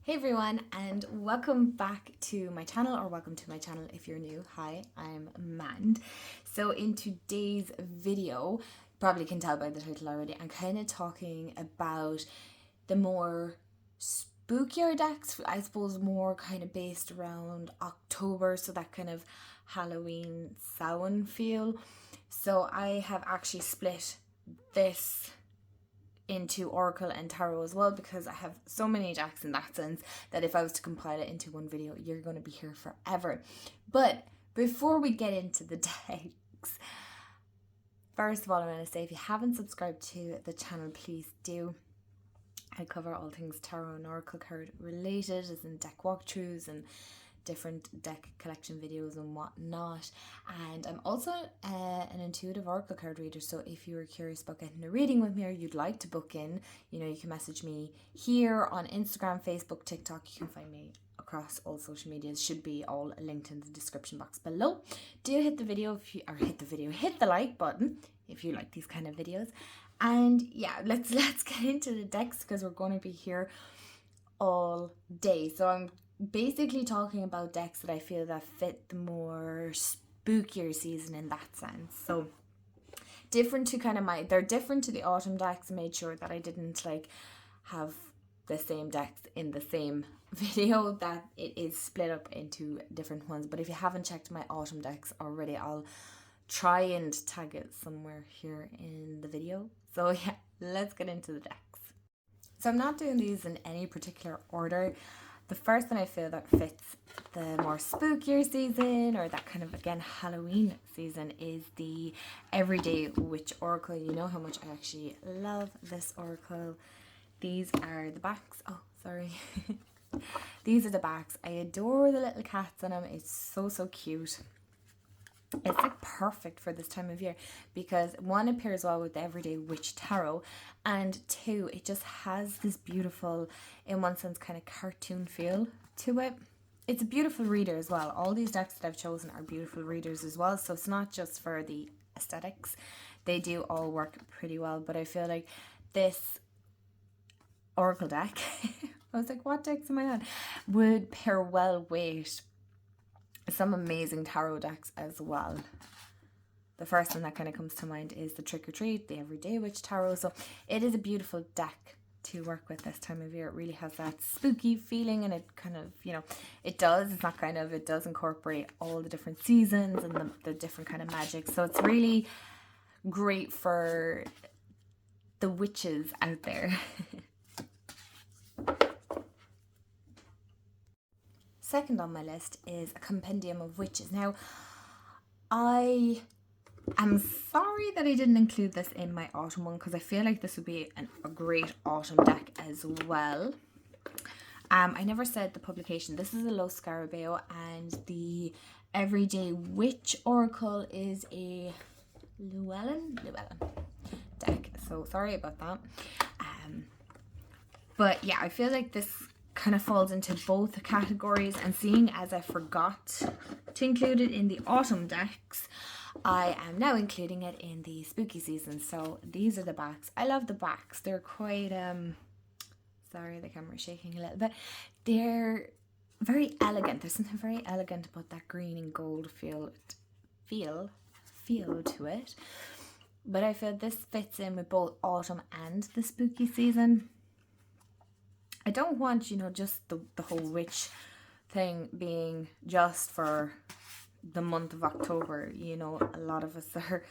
Hey everyone, and welcome back to my channel, or welcome to my channel if you're new. Hi, I'm Mand. So in today's video, probably can tell by the title already, I'm kind of talking about the more spookier decks, I suppose more kind of based around October, so that kind of Halloween Samhain feel. So I have actually split this into Oracle and Tarot as well, because I have so many decks in that sense that if I was to compile it into one video, you're going to be here forever. But before we get into the decks, first of all, I'm going to say if you haven't subscribed to the channel, please do. I cover all things tarot and oracle card related, as in deck walkthroughs and different deck collection videos and whatnot. And I'm also an intuitive oracle card reader, so if you were curious about getting a reading with me or you'd like to book in, you can message me here on Instagram, Facebook, TikTok. You can find me across all social medias, should be all linked in the description box below. Do hit the video hit the like button if you like these kind of videos. And yeah, let's get into the decks, because we're going to be here all day. So I'm basically talking about decks that I feel that fit the more spookier season in that sense. So different to they're different to the autumn decks. I made sure that I didn't have the same decks in the same video, that it is split up into different ones. But if you haven't checked my autumn decks already, I'll try and tag it somewhere here in the video. So yeah, let's get into the decks. So I'm not doing these in any particular order. The first one I feel that fits the more spookier season, or that kind of, again, Halloween season, is the Everyday Witch Oracle. You know how much I actually love this oracle. These are the backs. Oh, sorry. These are the backs. I adore the little cats on them. It's so cute. It's perfect for this time of year, because one, it pairs well with the Everyday Witch Tarot, and two, it just has this beautiful, in one sense, kind of cartoon feel to it. It's a beautiful reader as well. All these decks that I've chosen are beautiful readers as well, so it's not just for the aesthetics. They do all work pretty well, but I feel like this oracle deck I was like, what decks am I on? Would pair well with some amazing tarot decks as well. The first one that kind of comes to mind is the Trick or Treat, the Everyday Witch Tarot. So it is a beautiful deck to work with this time of year. It really has that spooky feeling, and it kind of, it does incorporate all the different seasons and the different kind of magic. So it's really great for the witches out there. Second on my list is a Compendium of Witches. Now, I'm sorry that I didn't include this in my autumn one, because I feel like this would be a great autumn deck as well. I never said the publication. This is a Lo Scarabeo, and the Everyday Witch Oracle is a Llewellyn deck. So sorry about that. But yeah, I feel like this kind of falls into both categories, and seeing as I forgot to include it in the autumn decks, I am now including it in the spooky season. So these are the backs. I love the backs. They're quite sorry, the camera's shaking a little bit. They're very elegant. There's something very elegant about that green and gold feel to it. But I feel this fits in with both autumn and the spooky season. I don't want, just the whole witch thing being just for the month of October. A lot of us are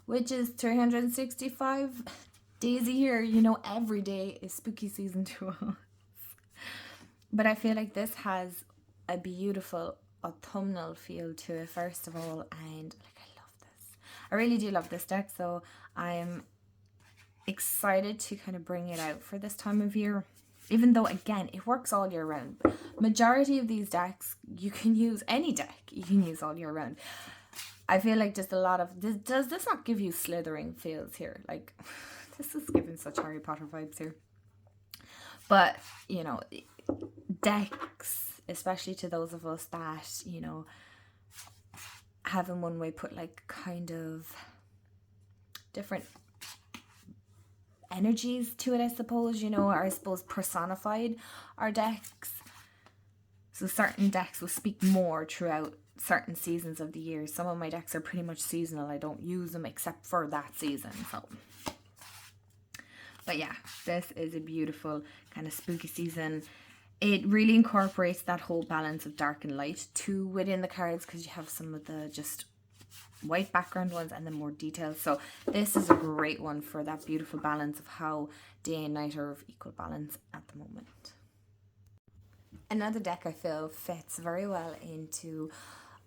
witches 365 days a year. Every day is spooky season to us. But I feel like this has a beautiful autumnal feel to it, first of all, and I love this. I really do love this deck, so I'm excited to kind of bring it out for this time of year. Even though, again, it works all year round. Majority of these decks, you can use any deck. You can use all year round. I feel like just a lot of... Does this not give you slithering feels here? Like, this is giving such Harry Potter vibes here. But, decks, especially to those of us that, have in one way put kind of different energies to it, I suppose, you know, or I suppose personified our decks. So certain decks will speak more throughout certain seasons of the year. Some of my decks are pretty much seasonal. I don't use them except for that season. So, but yeah, this is a beautiful kind of spooky season. It really incorporates that whole balance of dark and light too within the cards, because you have some of the just white background ones and then more details. So this is a great one for that beautiful balance of how day and night are of equal balance at the moment. Another deck I feel fits very well into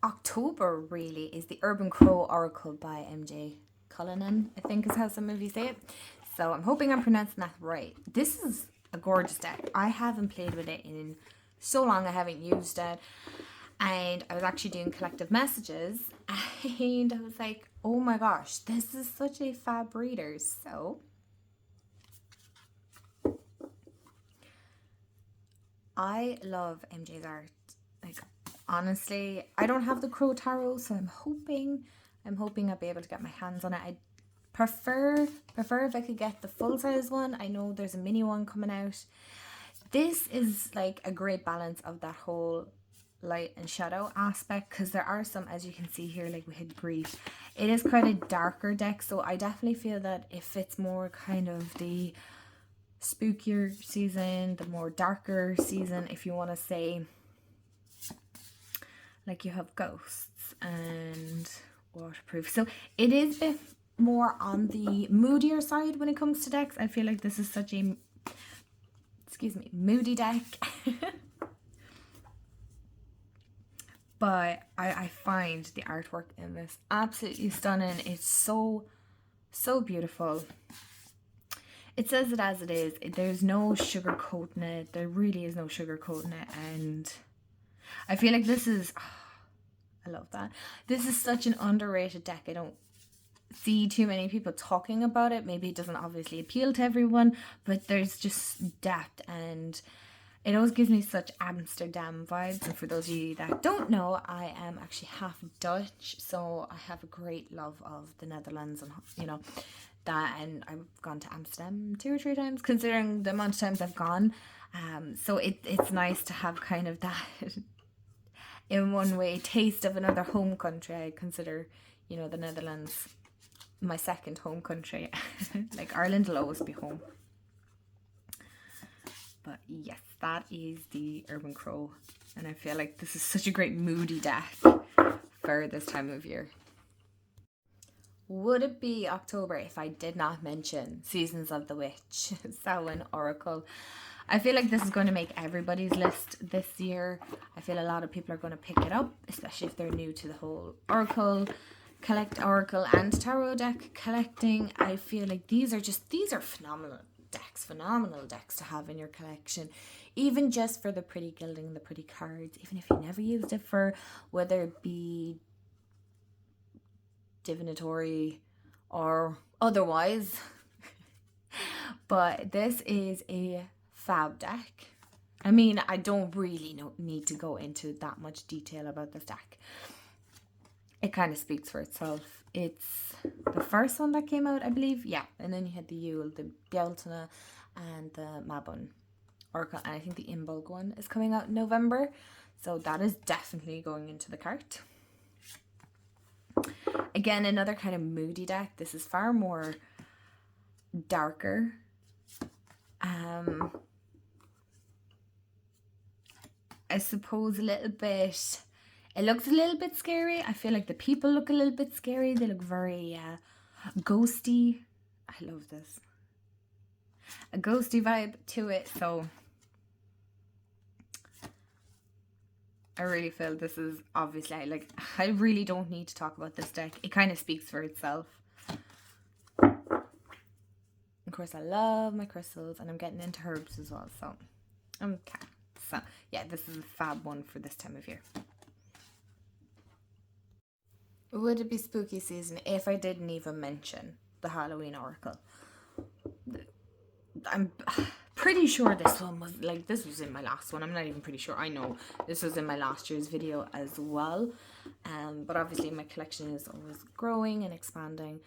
October really is the Urban Crow Oracle by MJ Cullinan, I think is how some of you say it. So I'm hoping I'm pronouncing that right. This is a gorgeous deck. I haven't played with it in so long. I haven't used it. And I was actually doing collective messages and I was like, oh my gosh, this is such a fab reader. So I love MJ's art. Like, honestly, I don't have the Crow Tarot, so I'm hoping I'll be able to get my hands on it. I prefer if I could get the full size one. I know there's a mini one coming out. This is like a great balance of that whole light and shadow aspect, because there are some, as you can see here, like we had Grief. It is quite a darker deck, so I definitely feel that it fits more kind of the spookier season, the more darker season, if you want to say. Like, you have Ghosts and Waterproof, so it is a bit more on the moodier side when it comes to decks. I feel like this is such a, excuse me, moody deck. But I find the artwork in this absolutely stunning. It's so beautiful. It says it as it is. There's no sugarcoating it. There really is no sugarcoating it. And I feel like this is, I love that. This is such an underrated deck. I don't see too many people talking about it. Maybe it doesn't obviously appeal to everyone, but there's just depth, and it always gives me such Amsterdam vibes. And for those of you that don't know, I am actually half Dutch, so I have a great love of the Netherlands, and you know that, and I've gone to Amsterdam 2 or 3 times considering the amount of times I've gone. So it's nice to have kind of that in one way taste of another home country. I consider, you know, the Netherlands my second home country. Like, Ireland will always be home. But yes, that is the Urban Crow, and I feel like this is such a great moody deck for this time of year. Would it be October if I did not mention Seasons of the Witch, Samhain Oracle? I feel like this is going to make everybody's list this year. I feel a lot of people are going to pick it up, especially if they're new to the whole Oracle Oracle and Tarot deck collecting. I feel like these are phenomenal decks to have in your collection, even just for the pretty gilding, the pretty cards, even if you never used it for, whether it be divinatory or otherwise. But this is a fab deck. I mean, I don't really need to go into that much detail about this deck. It kind of speaks for itself. It's the first one that came out, I believe. Yeah, and then you had the Yule, the Bjaltana, and the Mabon Oracle, and I think the Imbolg one is coming out in November. So that is definitely going into the cart. Again, another kind of moody deck. This is far more darker. I suppose a little bit, it looks a little bit scary. I feel like the people look a little bit scary. They look very ghosty. I love this. A ghosty vibe to it. So I really feel this is obviously, like, I really don't need to talk about this deck. It kind of speaks for itself. Of course, I love my crystals, and I'm getting into herbs as well. So, okay. So, yeah, this is a fab one for this time of year. Would it be spooky season if I didn't even mention the Halloween Oracle? I'm pretty sure this one was, like, this was in my last one. I'm not even pretty sure. I know this was in my last year's video as well. But obviously my collection is always growing and expanding.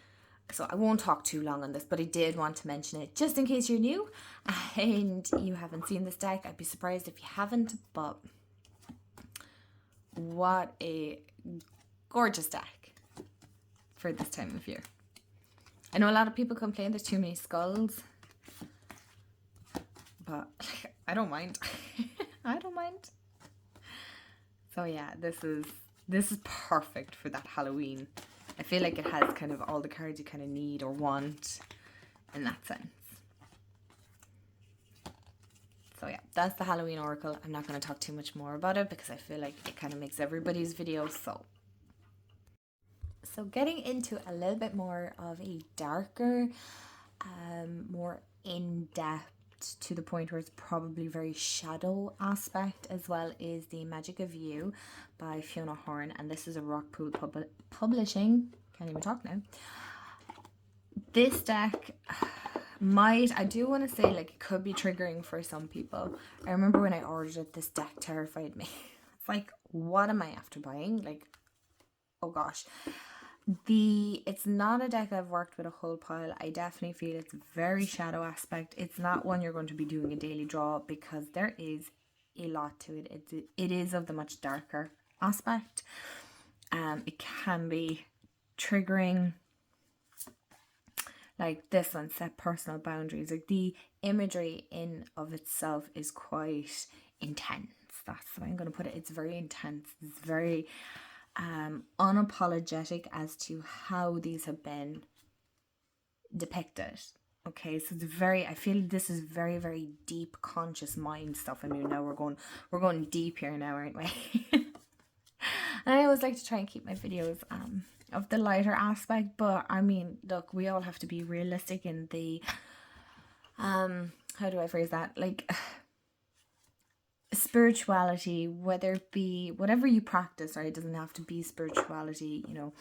So I won't talk too long on this, but I did want to mention it just in case you're new and you haven't seen this deck. I'd be surprised if you haven't, but what a gorgeous deck for this time of year. I know a lot of people complain there's too many skulls, but I don't mind. I don't mind. So yeah, this is perfect for that Halloween. I feel like it has kind of all the cards you kind of need or want in that sense. So yeah, that's the Halloween Oracle. I'm not going to talk too much more about it because I feel like it kind of makes everybody's video. So getting into a little bit more of a darker, more in-depth, to the point where it's probably very shadow aspect as well, is the Magic of You by Fiona Horn, and this is a Rockpool Publishing. Can't even talk now. This deck I do want to say, like, it could be triggering for some people. I remember when I ordered it, this deck terrified me. It's like, what am I after buying? Like, oh gosh. It's not a deck I've worked with a whole pile. I definitely feel it's very shadow aspect. It's not one you're going to be doing a daily draw because there is a lot to it. It is of the much darker aspect. It can be triggering. Like this one, set personal boundaries. Like the imagery in of itself is quite intense. That's the way I'm going to put it. It's very intense. It's very unapologetic as to how these have been depicted. Okay, so I feel this is very, very deep conscious mind stuff. I mean, now we're going deep here now, aren't we? And I always like to try and keep my videos of the lighter aspect, but I mean, look, we all have to be realistic in the how do I phrase that? Like, spirituality, whether it be whatever you practice, right? It doesn't have to be spirituality, you know.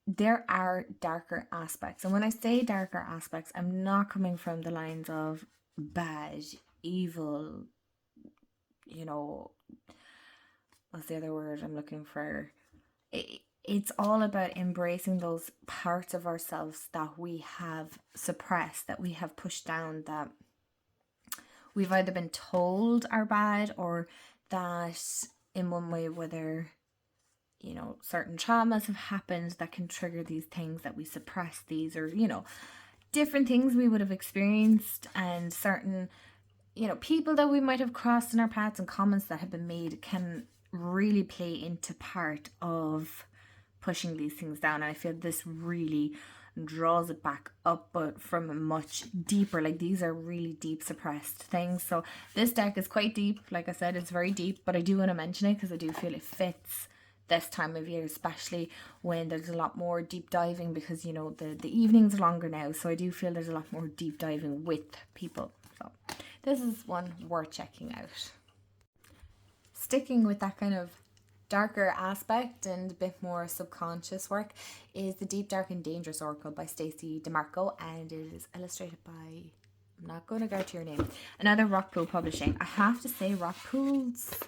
There are darker aspects, and when I say darker aspects, I'm not coming from the lines of bad, evil, you know, what's the other word I'm looking for? It's all about embracing those parts of ourselves that we have suppressed, that we have pushed down, that we've either been told are bad, or that in one way, whether, you know, certain traumas have happened that can trigger these things, that we suppress these, or, you know, different things we would have experienced, and certain, you know, people that we might have crossed in our paths and comments that have been made can really play into part of pushing these things down. And I feel this really draws it back up, but from a much deeper, like, these are really deep suppressed things. So this deck is quite deep. Like I said, it's very deep, but I do want to mention it because I do feel it fits this time of year, especially when there's a lot more deep diving, because, you know, the evenings are longer now, so I do feel there's a lot more deep diving with people. So this is one worth checking out. Sticking with that kind of darker aspect and a bit more subconscious work is the Deep, Dark and Dangerous Oracle by Stacey DeMarco, and it is illustrated by, I'm not going to go to your name, another Rockpool Publishing. I have to say, Rockpool's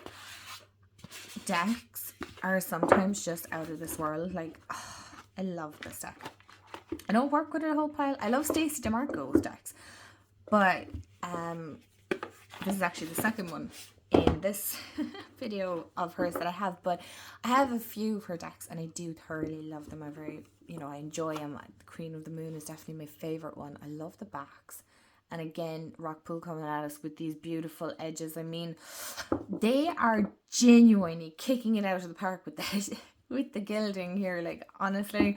decks are sometimes just out of this world. Like, oh, I love this deck. I don't work with it a whole pile. I love Stacey DeMarco's decks, but this is actually the second one in this video of hers that I have, but I have a few of her decks and I do thoroughly love them. I enjoy them. Queen of the Moon is definitely my favorite one. I love the backs. And again, Rockpool coming at us with these beautiful edges. I mean, they are genuinely kicking it out of the park with the gilding here, like, honestly.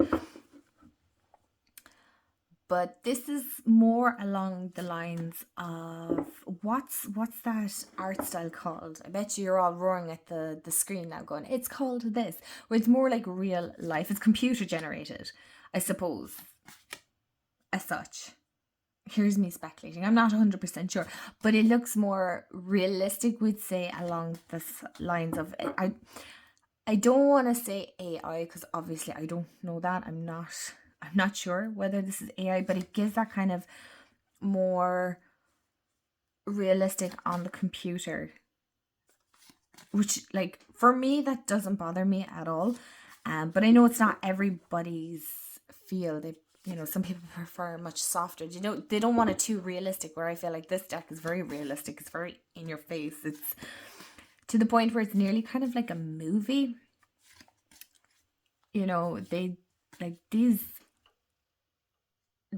But this is more along the lines of, what's that art style called? I bet you're all roaring at the screen now going, it's called this. Where it's more like real life. It's computer generated, I suppose, as such. Here's me speculating. I'm not 100% sure. But it looks more realistic, we'd say, along the lines of... I don't want to say AI, because obviously I don't know that. I'm not sure whether this is AI, but it gives that kind of more realistic on the computer, which, like, for me, that doesn't bother me at all. But I know it's not everybody's feel. you know, some people prefer much softer. You know, they don't want it too realistic, where I feel like this deck is very realistic. It's very in your face. It's to the point where it's nearly kind of like a movie. You know, these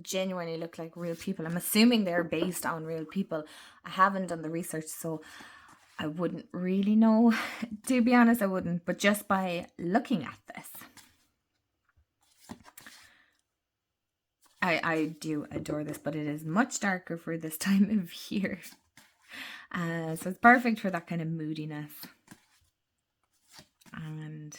genuinely look like real people. I'm assuming they're based on real people. I haven't done the research, so I wouldn't really know. To be honest, I wouldn't. But just by looking at this, I do adore this, but it is much darker for this time of year. So it's perfect for that kind of moodiness. And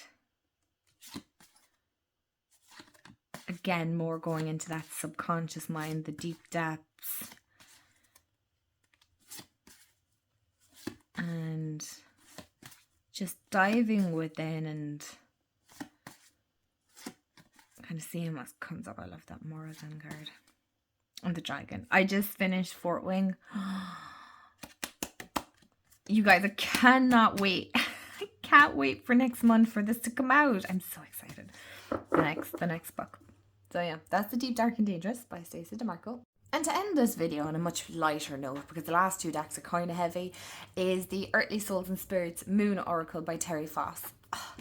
again, more going into that subconscious mind, the deep depths. And just diving within and kind of seeing what comes up. I love that Morazan card. And the dragon. I just finished Fort Wing. You guys, I cannot wait. I can't wait for next month for this to come out. I'm so excited. The next book. So yeah, that's The Deep, Dark and Dangerous by Stacey DeMarco. And to end this video on a much lighter note, because the last two decks are kind of heavy, is the Earthly Souls and Spirits Moon Oracle by Terry Foss. Oh,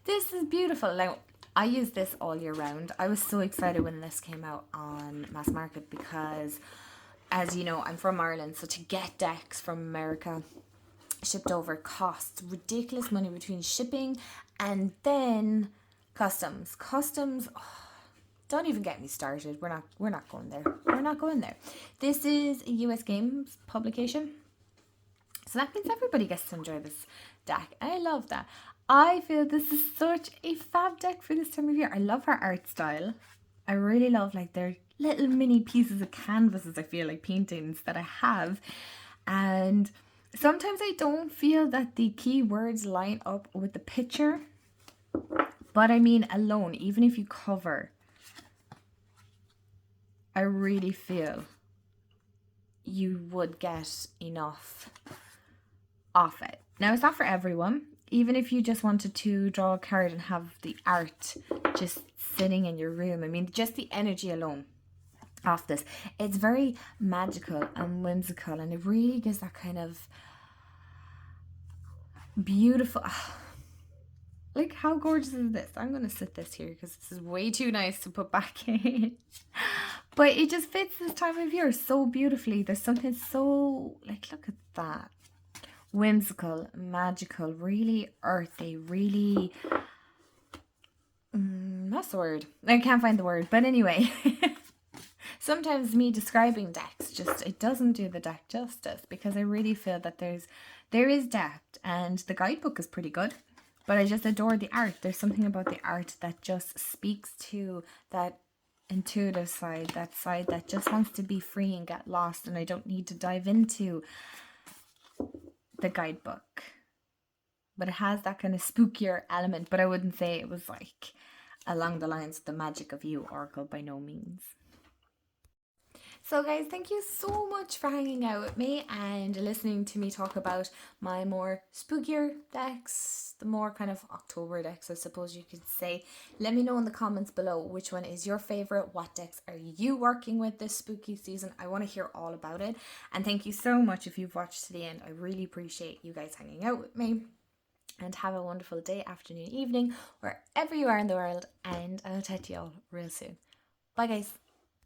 this is beautiful. Now, I use this all year round. I was so excited when this came out on Mass Market because, as you know, I'm from Ireland, so to get decks from America shipped over costs ridiculous money between shipping and then customs. Don't even get me started. We're not going there. We're not going there. This is a US Games publication, so that means everybody gets to enjoy this deck. I love that. I feel this is such a fab deck for this time of year. I love her art style. I really love like their little mini pieces of canvases, I feel like paintings that I have. And sometimes I don't feel that the keywords line up with the picture. But I mean alone, even if you cover, I really feel you would get enough off it. Now, it's not for everyone. Even if you just wanted to draw a card and have the art just sitting in your room. I mean, just the energy alone off this. It's very magical and whimsical, and it really gives that kind of beautiful... Like, how gorgeous is this? I'm going to sit this here because this is way too nice to put back in. But it just fits this time of year so beautifully. There's something so... Like, look at that. Whimsical, magical, really earthy, really... that's the word. I can't find the word. But anyway... Sometimes me describing decks just... It doesn't do the deck justice because I really feel that there is depth. And the guidebook is pretty good. But I just adore the art. There's something about the art that just speaks to that intuitive side, that side that just wants to be free and get lost, and I don't need to dive into the guidebook. But it has that kind of spookier element, but I wouldn't say it was like along the lines of the Magic of You Oracle, by no means. So guys, thank you so much for hanging out with me and listening to me talk about my more spookier decks, the more kind of October decks, I suppose you could say. Let me know in the comments below which one is your favorite. What decks are you working with this spooky season? I want to hear all about it. And thank you so much if you've watched to the end. I really appreciate you guys hanging out with me. And have a wonderful day, afternoon, evening, wherever you are in the world. And I'll chat to you all real soon. Bye guys.